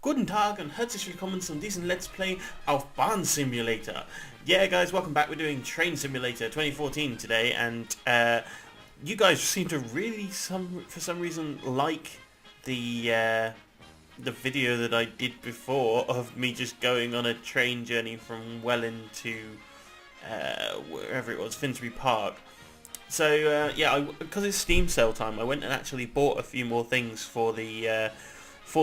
Guten Tag und herzlich willkommen zu diesem Let's Play auf Bahn Simulator. Yeah guys, welcome back. We're doing Train Simulator 2014 today, and you guys seem to really, for some reason, like the video that I did before of me just going on a train journey from Welland to wherever it was, Finsbury Park. So yeah, because it's Steam sale time, I went and actually bought a few more things for the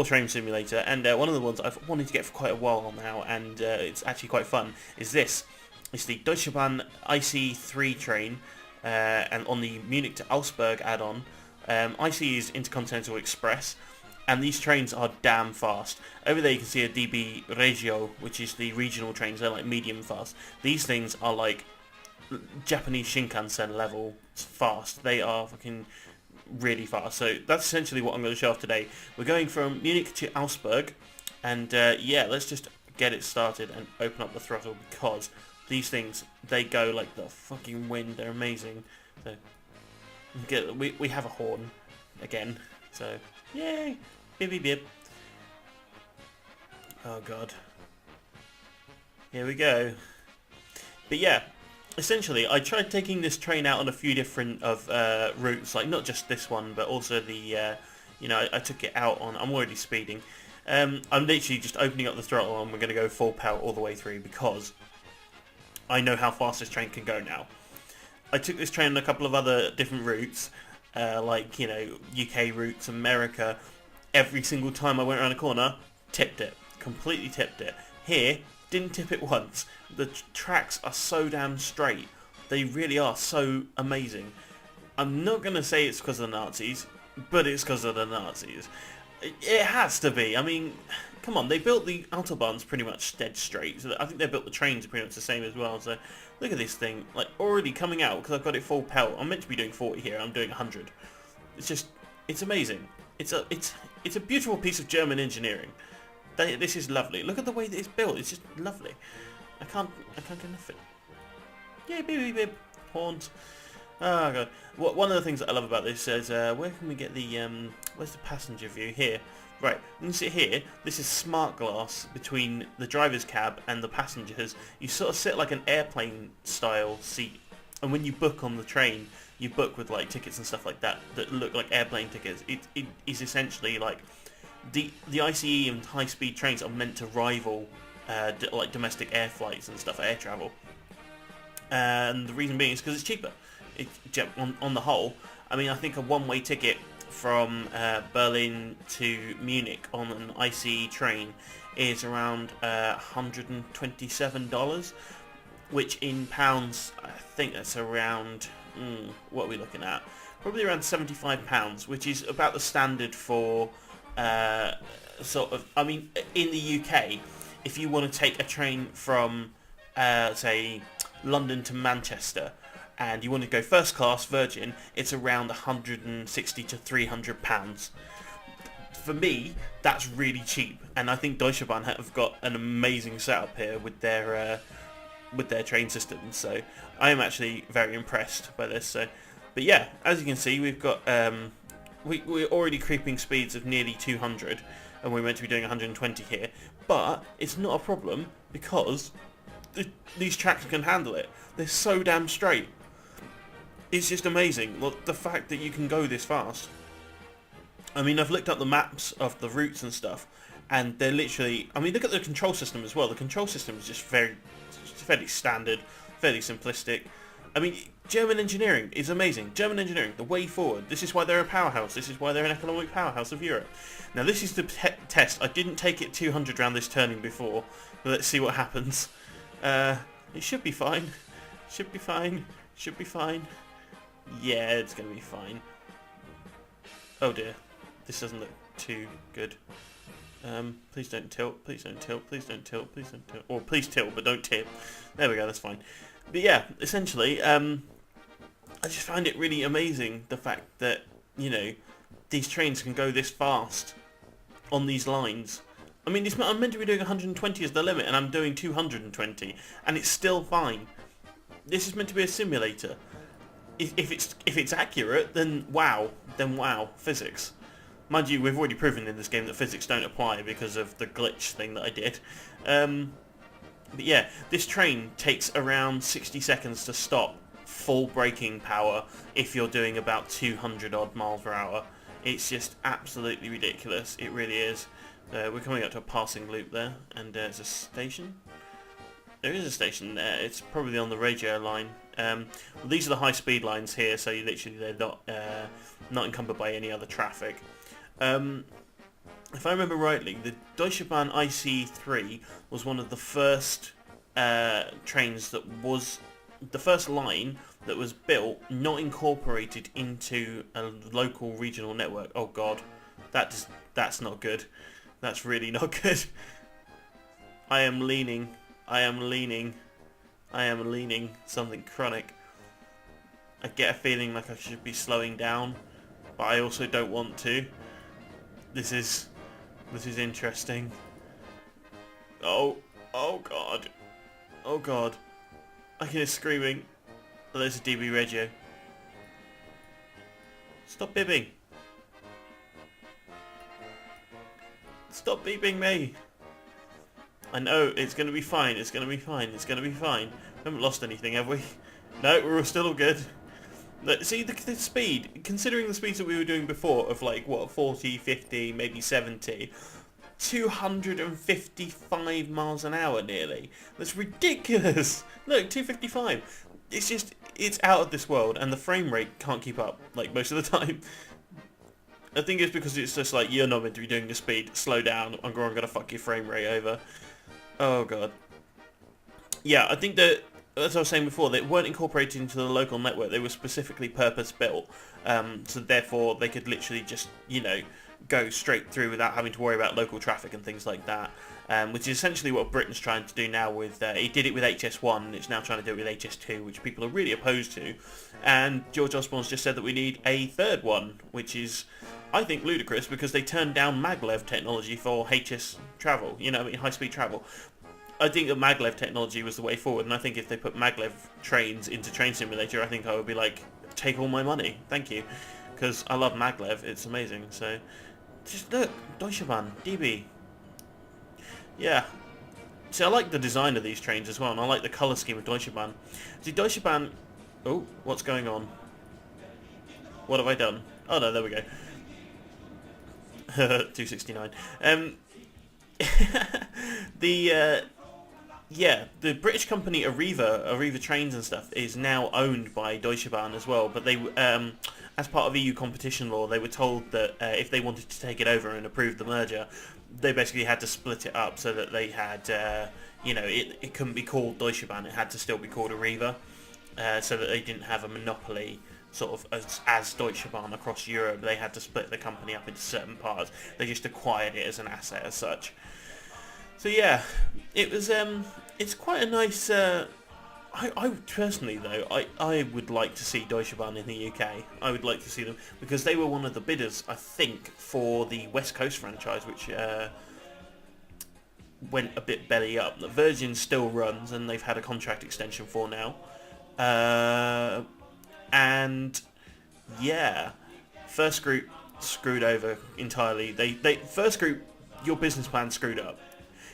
Train Simulator, and one of the ones I've wanted to get for quite a while now, and it's actually quite fun, is this. It's the Deutsche Bahn ICE 3 train, and on the Munich to Augsburg add-on. ICE is Intercontinental Express, and these trains are damn fast. Over there you can see a DB Regio, which is the regional trains. They're like medium fast. These things are like Japanese Shinkansen level fast. They are fucking really fast. So that's essentially what I'm going to show off today. We're going from Munich to Augsburg, and yeah, let's just get it started and open up the throttle, because these things, they go like the fucking wind. They're amazing. So we have a horn again, so yay, bip bip bip. Oh god, here we go. But yeah, essentially, I tried taking this train out on a few different routes, like not just this one, but also the, you know, I took it out on, I'm already speeding. I'm literally just opening up the throttle and we're going to go full pelt all the way through, because I know how fast this train can go now. I took this train on a couple of other different routes, like, you know, UK routes, America. Every single time I went around a corner, tipped it. Completely tipped it. Here, didn't tip it once. The tracks are so damn straight. They really are so amazing. I'm not going to say it's because of the Nazis, but it's because of the Nazis. It has to be. I mean, come on, they built the autobahns pretty much dead straight. So I think they built the trains pretty much the same as well. So look at this thing, like already coming out, because I've got it full pelt. I'm meant to be doing 40 here. I'm doing 100. It's just, it's amazing. It's a beautiful piece of German engineering. This is lovely. Look at the way that it's built. It's just lovely. I can't get enough of it. Yeah, beep beep beep. Horns. Oh god. One of the things that I love about this is where can we get the where's the passenger view? Here. Right. You can see here. This is smart glass between the driver's cab and the passengers. You sort of sit like an airplane style seat, and when you book on the train, you book with like tickets and stuff like that that look like airplane tickets. It is essentially like the ICE and high-speed trains are meant to rival like domestic air flights and stuff, air travel. And the reason being is because it's cheaper. On the whole, I mean, I think a one-way ticket from Berlin to Munich on an ICE train is around $127, which in pounds, I think that's around, what are we looking at? Probably around £75, which is about the standard for sort of, I mean, in the UK, if you want to take a train from, say, London to Manchester, and you want to go first class Virgin, it's around 160 to 300 pounds. For me, that's really cheap, and I think Deutsche Bahn have got an amazing setup here with their train systems. So I am actually very impressed by this. So, but yeah, as you can see, we've got we're already creeping speeds of nearly 200, and we're meant to be doing 120 here. But it's not a problem, because these tracks can handle it. They're so damn straight. It's just amazing. Look, the fact that you can go this fast. I mean, I've looked up the maps of the routes and stuff, and they're literally, I mean, look at the control system as well. The control system is just fairly standard, fairly simplistic. I mean, German engineering is amazing. German engineering, the way forward. This is why they're a powerhouse. This is why they're an economic powerhouse of Europe. Now, this is the test. I didn't take it 200 round this turning before. But let's see what happens. It should be fine. Should be fine. Should be fine. Yeah, it's going to be fine. Oh dear. This doesn't look too good. Please don't tilt. Please don't tilt. Please don't tilt. Please don't tilt. Or please tilt, but don't tip. There we go. That's fine. But yeah, essentially, I just find it really amazing, the fact that, you know, these trains can go this fast on these lines. I mean, I'm meant to be doing 120 as the limit, and I'm doing 220, and it's still fine. This is meant to be a simulator. If it's accurate, then wow, physics. Mind you, we've already proven in this game that physics don't apply because of the glitch thing that I did. But yeah, this train takes around 60 seconds to stop full braking power if you're doing about 200 odd miles per hour. It's just absolutely ridiculous. It really is. We're coming up to a passing loop there, and there's a station. There is a station there. It's probably on the radio line. Well, these are the high-speed lines here, so they're not encumbered by any other traffic. If I remember rightly, the Deutsche Bahn ICE 3 was one of the first trains that was the first line that was built, not incorporated into a local regional network. Oh god, that's not good. That's really not good. I am leaning something chronic. I get a feeling like I should be slowing down, but I also don't want to. This is interesting. Oh god. Oh god. I can hear screaming. Oh, there's a DB radio. Stop bibbing. Stop beeping me. I know, it's going to be fine, it's going to be fine, it's going to be fine. We haven't lost anything, have we? No, we're still all good. Look, see, the speed, considering the speeds that we were doing before of like, what, 40, 50, maybe 70, 255 miles an hour nearly. That's ridiculous. Look, 255. It's just, it's out of this world, and the frame rate can't keep up, like, most of the time. I think it's because it's just like, you're not meant to be doing the speed, slow down, I'm going to fuck your frame rate over. Oh god. Yeah, I think that, as I was saying before, they weren't incorporated into the local network. They were specifically purpose-built, so therefore they could literally just, you know, go straight through without having to worry about local traffic and things like that, which is essentially what Britain's trying to do now with, it did it with HS1, and it's now trying to do it with HS2, which people are really opposed to, and George Osborne's just said that we need a third one, which is, I think, ludicrous, because they turned down maglev technology for HS travel, you know, I mean, high-speed travel. I think that maglev technology was the way forward, and I think if they put maglev trains into Train Simulator, I think I would be like, take all my money, thank you, because I love maglev, it's amazing. So just look, Deutsche Bahn, DB. Yeah. See, I like the design of these trains as well, and I like the colour scheme of Deutsche Bahn. See, Deutsche Bahn... Oh, what's going on? What have I done? Oh no, there we go. 269. The British company Arriva Trains and stuff, is now owned by Deutsche Bahn as well, but they, as part of EU competition law, they were told that if they wanted to take it over and approve the merger, they basically had to split it up so that they had, you know, it couldn't be called Deutsche Bahn, it had to still be called Arriva, so that they didn't have a monopoly sort of as Deutsche Bahn across Europe. They had to split the company up into certain parts. They just acquired it as an asset as such. So yeah, it was, it's quite a nice, I personally though, I would like to see Deutsche Bahn in the UK. I would like to see them, because they were one of the bidders, I think, for the West Coast franchise, which went a bit belly up. The Virgin still runs, and they've had a contract extension for now. And yeah, First Group screwed over entirely. First Group, your business plan screwed up.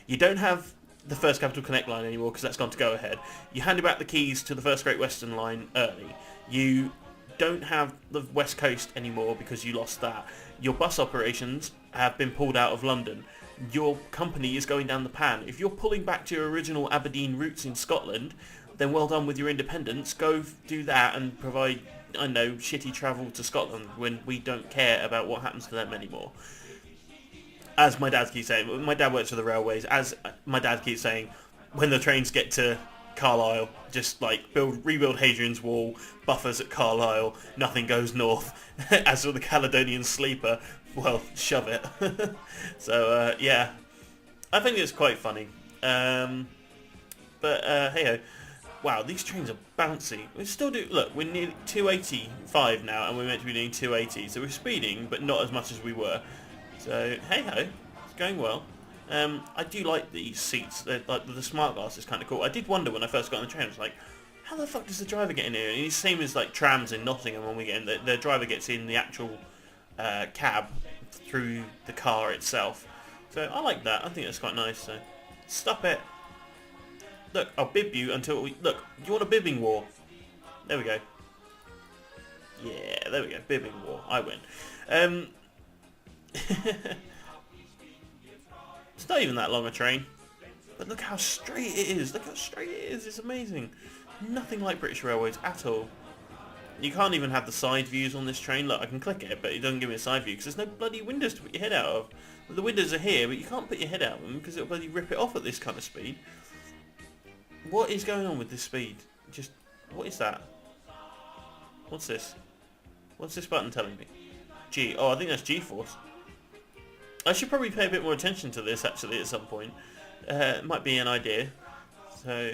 You don't have the First Capital Connect line anymore because that's gone to go ahead. You handed back the keys to the First Great Western line early. You don't have the West Coast anymore because you lost that. Your bus operations have been pulled out of London. Your company is going down the pan. If you're pulling back to your original Aberdeen roots in Scotland, then well done with your independence. Go do that and provide, I don't know, shitty travel to Scotland when we don't care about what happens to them anymore. As my dad keeps saying, my dad works for the railways, as my dad keeps saying, when the trains get to Carlisle, just like rebuild Hadrian's Wall, buffers at Carlisle, nothing goes north. As for the Caledonian Sleeper, well, shove it. So, yeah, I think it's quite funny. But, hey-ho. Wow, these trains are bouncy. We still do, look, we're nearly 285 now, and we're meant to be doing 280, so we're speeding, but not as much as we were. So, hey-ho, it's going well. I do like these seats. Like the smart glass is kind of cool. I did wonder when I first got on the train, I was like, how the fuck does the driver get in here? And it's the same as like trams in Nottingham when we get in. The driver gets in the actual cab through the car itself. So I like that. I think that's quite nice. So stop it. Look, I'll bib you until we... Look, you want a bibbing war? There we go. Yeah, there we go. Bibbing war. I win. It's not even that long a train. But look how straight it is. Look how straight it is. It's amazing. Nothing like British Railways at all. You can't even have the side views on this train. Look, I can click it, but it doesn't give me a side view because there's no bloody windows to put your head out of. The windows are here, but you can't put your head out of them because it'll bloody rip it off at this kind of speed. What is going on with this speed? Just, what is that? What's this? What's this button telling me? G. Oh, I think that's G-force. I should probably pay a bit more attention to this actually at some point. It might be an idea. So,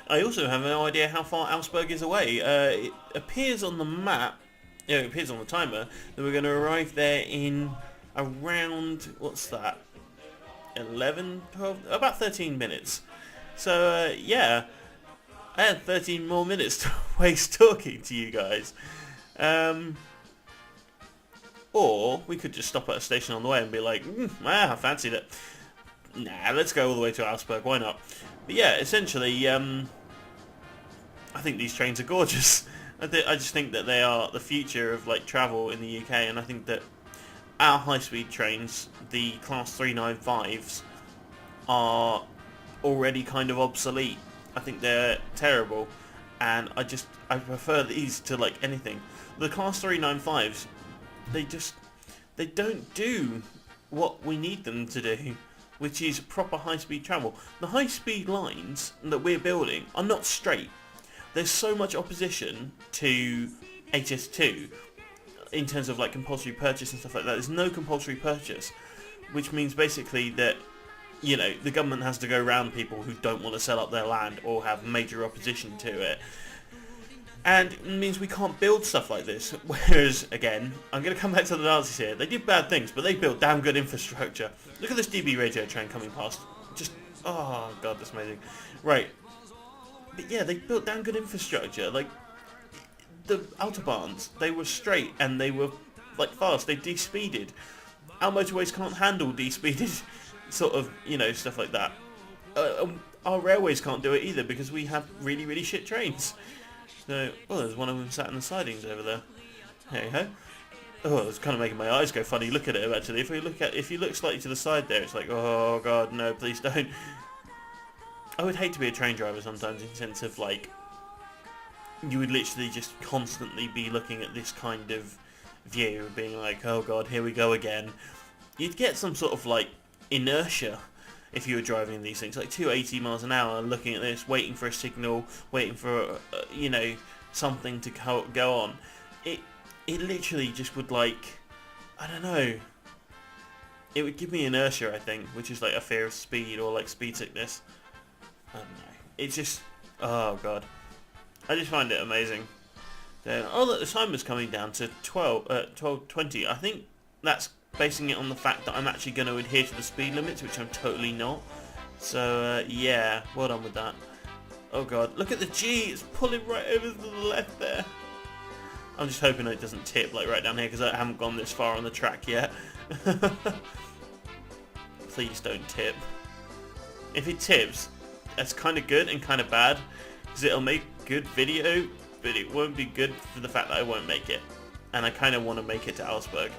I also have no idea how far Augsburg is away. It appears on the map, it appears on the timer, that we're going to arrive there in around, what's that, 11, 12, about 13 minutes. So, yeah, I had 13 more minutes to waste talking to you guys. Or we could just stop at a station on the way and be like, I fancied it. Nah, let's go all the way to Augsburg, why not? But yeah, essentially, I think these trains are gorgeous. I just think that they are the future of like travel in the UK, and I think that our high-speed trains, the Class 395s, are already kind of obsolete. I think they're terrible, and I prefer these to like anything. The Class 395s, they don't do what we need them to do, which is proper high-speed travel. The high-speed lines that we're building are not straight. There's so much opposition to HS2 in terms of like compulsory purchase and stuff like that. There's no compulsory purchase, which means basically that, you know, the government has to go around people who don't want to sell up their land or have major opposition to it. And it means we can't build stuff like this. Whereas, again, I'm going to come back to the Nazis here. They did bad things, but they built damn good infrastructure. Look at this DB radio train coming past. Just, oh god, that's amazing. Right. But yeah, they built damn good infrastructure. Like, the autobahns, they were straight and they were, like, fast. They de-speeded. Our motorways can't handle de-speeded sort of, you know, stuff like that. Our railways can't do it either because we have really, really shit trains. So, oh, there's one of them sat in the sidings over there. There you go. Oh, it's kind of making my eyes go funny. Look at it, actually. If you look slightly to the side there, it's like, oh god, no, please don't. I would hate to be a train driver sometimes, in the sense of like, you would literally just constantly be looking at this kind of view, being like, oh god, here we go again. You'd get some sort of like inertia if you were driving these things, like 280 miles an hour, looking at this, waiting for a signal, waiting for you know, something to go on. It literally just would, like, I don't know. It would give me inertia, I think, which is like a fear of speed or like speed sickness. I don't know. It's just, oh god, I just find it amazing. Then, oh look, the timer's coming down to 12:20. I think that's basing it on the fact that I'm actually going to adhere to the speed limits, which I'm totally not. So, yeah, well done with that. Oh god, look at the G, it's pulling right over to the left there. I'm just hoping it doesn't tip like right down here, because I haven't gone this far on the track yet. Please don't tip. If it tips, that's kind of good and kind of bad, because it'll make good video, but it won't be good for the fact that I won't make it. And I kind of want to make it to Augsburg.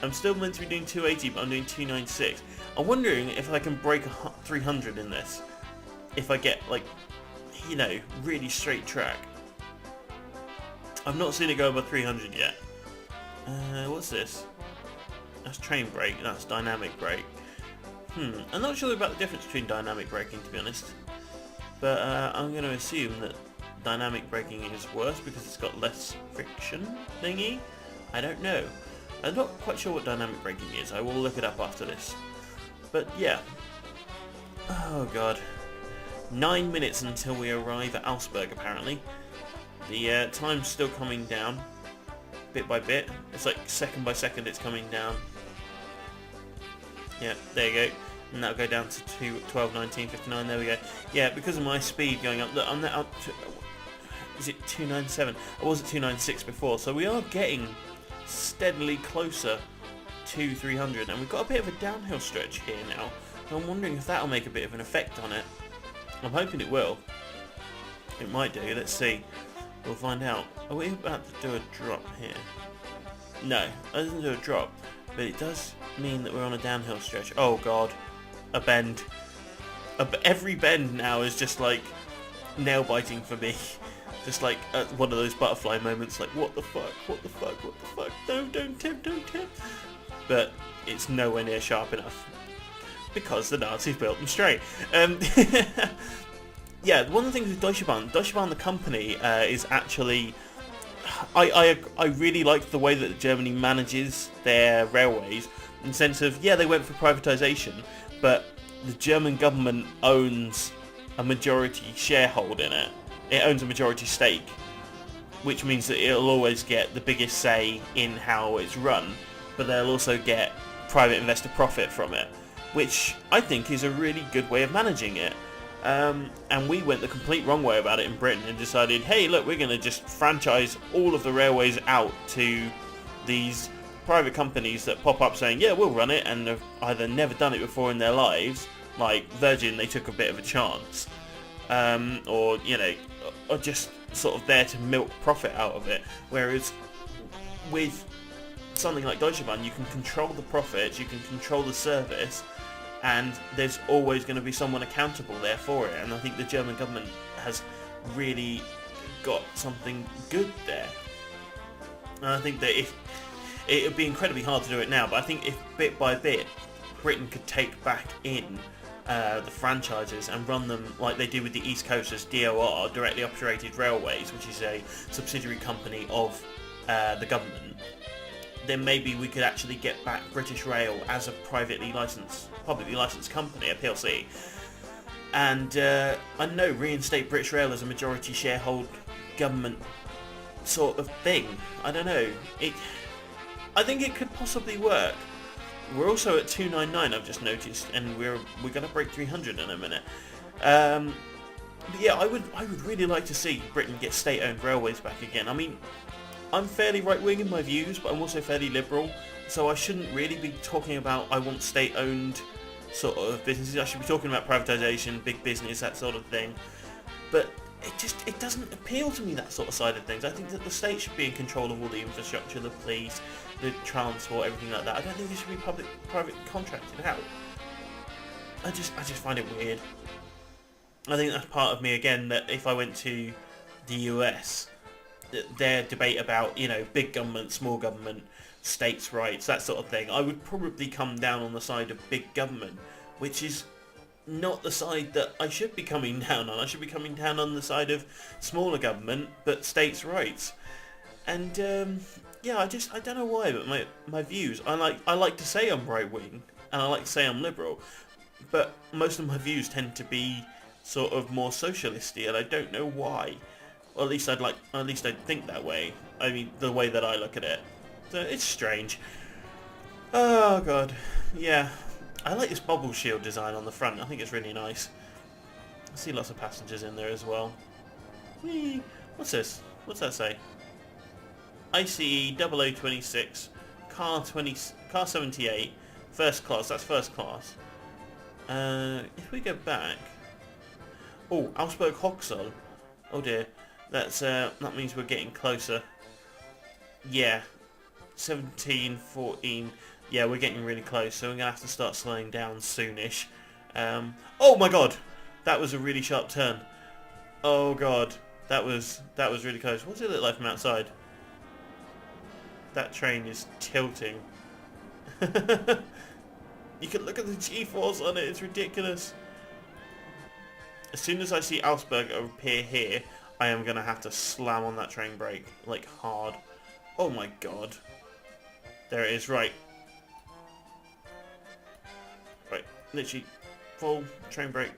I'm still meant to be doing 280, but I'm doing 296. I'm wondering if I can break 300 in this. If I get, like, you know, really straight track. I've not seen it go above 300 yet. What's this? That's train brake, that's dynamic brake. I'm not sure about the difference between dynamic braking, to be honest. But I'm going to assume that dynamic braking is worse because it's got less friction thingy. I don't know. I'm not quite sure what dynamic braking is. I will look it up after this. But yeah. Oh god. 9 minutes until we arrive at Augsburg, apparently. The time's still coming down, bit by bit. It's like second by second it's coming down. Yeah, there you go. And that'll go down to 12:19:59. There we go. Yeah, because of my speed going up. Look, I'm now up to, is it 297? I was at 296 before, so we are getting steadily closer to 300, and we've got a bit of a downhill stretch here now. So I'm wondering if that'll make a bit of an effect on it. I'm hoping it will. It might do. Let's see. We'll find out. Are we about to do a drop here? No, it doesn't do a drop, but it does mean that we're on a downhill stretch. Oh god, a bend. Every bend now is just like nail biting for me. Just like one of those butterfly moments, like what the fuck, what the fuck, what the fuck, no, don't tip. But it's nowhere near sharp enough because the Nazis built them straight. Yeah, one of the things with Deutsche Bahn the company is actually, I really like the way that Germany manages their railways, in the sense of, yeah, they went for privatisation, but the German government owns a majority sharehold in it. It owns a majority stake, which means that it'll always get the biggest say in how it's run, but they'll also get private investor profit from it, which I think is a really good way of managing it. And we went the complete wrong way about it in Britain and decided, hey, look, we're going to just franchise all of the railways out to these private companies that pop up saying, yeah, we'll run it, and have either never done it before in their lives, like Virgin, they took a bit of a chance, or, you know, or just sort of there to milk profit out of it. Whereas with something like Deutsche Bahn, you can control the profits, you can control the service, and there's always going to be someone accountable there for it. And I think the German government has really got something good there. And I think that if it would be incredibly hard to do it now, but I think if bit by bit Britain could take back in the franchises and run them like they do with the East Coast as DOR, Directly Operated Railways, which is a subsidiary company of the government, then maybe we could actually get back British Rail as a publicly licensed company, a PLC. And I don't know, reinstate British Rail as a majority sharehold government sort of thing. I don't know. I think it could possibly work. We're also at 299, I've just noticed, and we're going to break 300 in a minute. But yeah, I would really like to see Britain get state-owned railways back again. I mean, I'm fairly right-wing in my views, but I'm also fairly liberal, so I shouldn't really be talking about I want state-owned sort of businesses. I should be talking about privatisation, big business, that sort of thing. But it doesn't appeal to me, that sort of side of things. I think that the state should be in control of all the infrastructure, the police, the transport, everything like that. I don't think it should be private contracted out. I just find it weird. I think that's part of me again, that if I went to the US, their debate about, you know, big government, small government, states' rights, that sort of thing, I would probably come down on the side of big government, which is not the side that I should be coming down on. I should be coming down on the side of smaller government, but states' rights. And yeah, I don't know why, but my views, I like to say I'm right-wing, and I like to say I'm liberal, but most of my views tend to be sort of more socialisty, and I don't know why. Or at least I'd think that way. I mean, the way that I look at it. So it's strange. Oh god, yeah. I like this bubble shield design on the front. I think it's really nice. I see lots of passengers in there as well. Whee! What's this? What's that say? ICE 0026, car 78, first class. That's first class. If we go back, oh, Augsburg Hochzoll. Oh dear, that means we're getting closer. Yeah, 17, 14. Yeah, we're getting really close, so we're gonna have to start slowing down soonish. Oh my god, that was a really sharp turn. Oh god, that was really close. What's it look like from outside? That train is tilting. You can look at the G-force on it, it's ridiculous. As soon as I see Augsburg appear here, I am going to have to slam on that train brake, like hard. Oh my god. There it is, right. Right, literally, full train brake.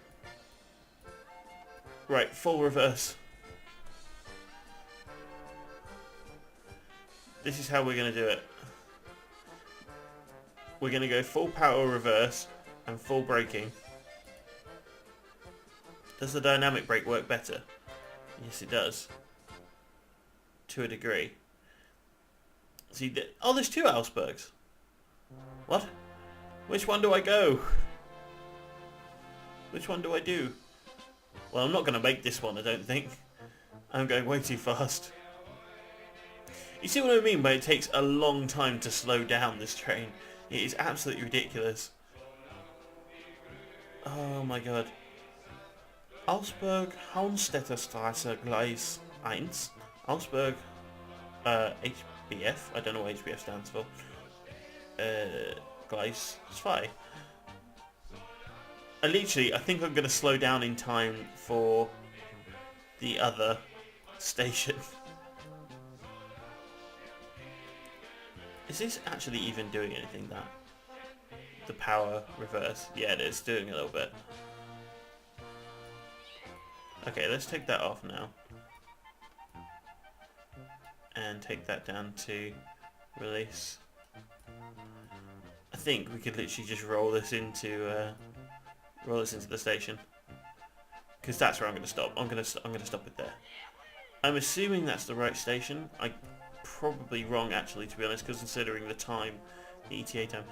Right, full reverse. This is how we're going to do it. We're going to go full power reverse and full braking. Does the dynamic brake work better? Yes, it does. To a degree. See, oh, there's 2 Augsburgs. What? Which one do I go? Which one do I do? Well, I'm not going to make this one, I don't think. I'm going way too fast. You see what I mean by it takes a long time to slow down this train? It is absolutely ridiculous. Oh my god. Augsburg, Haunstetter Straße, Gleis 1. Augsburg, HBF. I don't know what HBF stands for. Gleis 2. I think I'm going to slow down in time for the other station. Is this actually even doing anything, that? The power reverse? Yeah, it is doing a little bit. Okay, let's take that off now. And take that down to release. I think we could literally just roll this into the station, because that's where I'm going to stop. I'm going to stop it there. I'm assuming that's the right station. I'm probably wrong, actually, to be honest, because considering the time, the ETA time.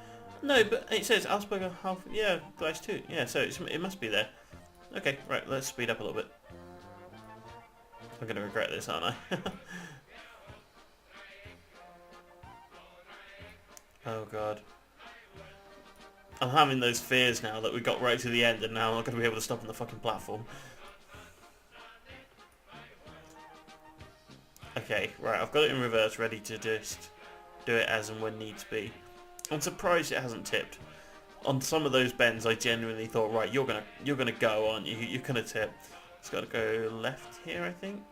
No, but it says Augsburg half. Yeah, Gleis 2. Yeah, so it must be there. Okay, right. Let's speed up a little bit. I'm going to regret this, aren't I? Oh god. I'm having those fears now that we got right to the end and now I'm not going to be able to stop on the fucking platform. Okay, right, I've got it in reverse, ready to just do it as and when needs be. I'm surprised it hasn't tipped. On some of those bends I genuinely thought, right, you're gonna go, aren't you? You're gonna tip. It's got to go left here, I think.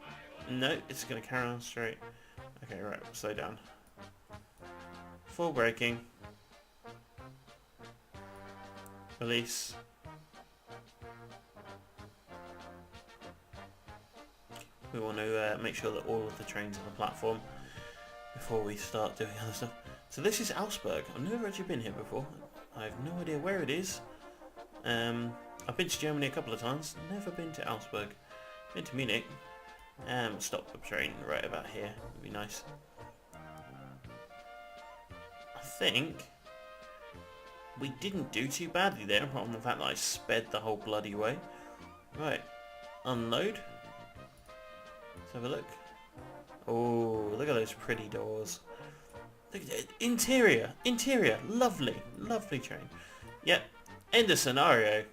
No, it's going to carry on straight. Okay, right, slow down. Full braking. Release. We want to make sure that all of the trains on the platform before we start doing other stuff. So this is Augsburg. I've never actually been here before. I have no idea where it is. I've been to Germany a couple of times. Never been to Augsburg. Been to Munich. Stop the train right about here. Would be nice. I think we didn't do too badly there, apart from the fact that I sped the whole bloody way. Right. Unload. Let's have a look. Oh, look at those pretty doors. Look at it. Interior. Interior. Lovely. Lovely train. Yep. End of scenario.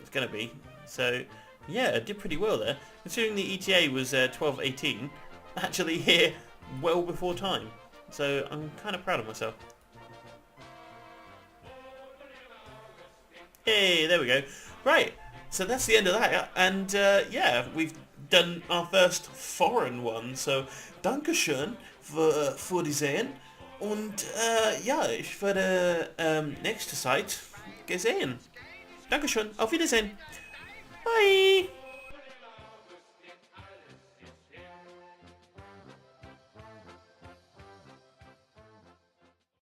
It's going to be. So, yeah, I did pretty well there. Considering the ETA was 12:18, actually here well before time. So, I'm kind of proud of myself. Hey, there we go. Right, so that's the end of that. And, yeah, we've done our first foreign one. So, Dankeschön für die Sehen. Und, ja, ich werde nächste Zeit gesehen. Dankeschön, auf Wiedersehen. Bye.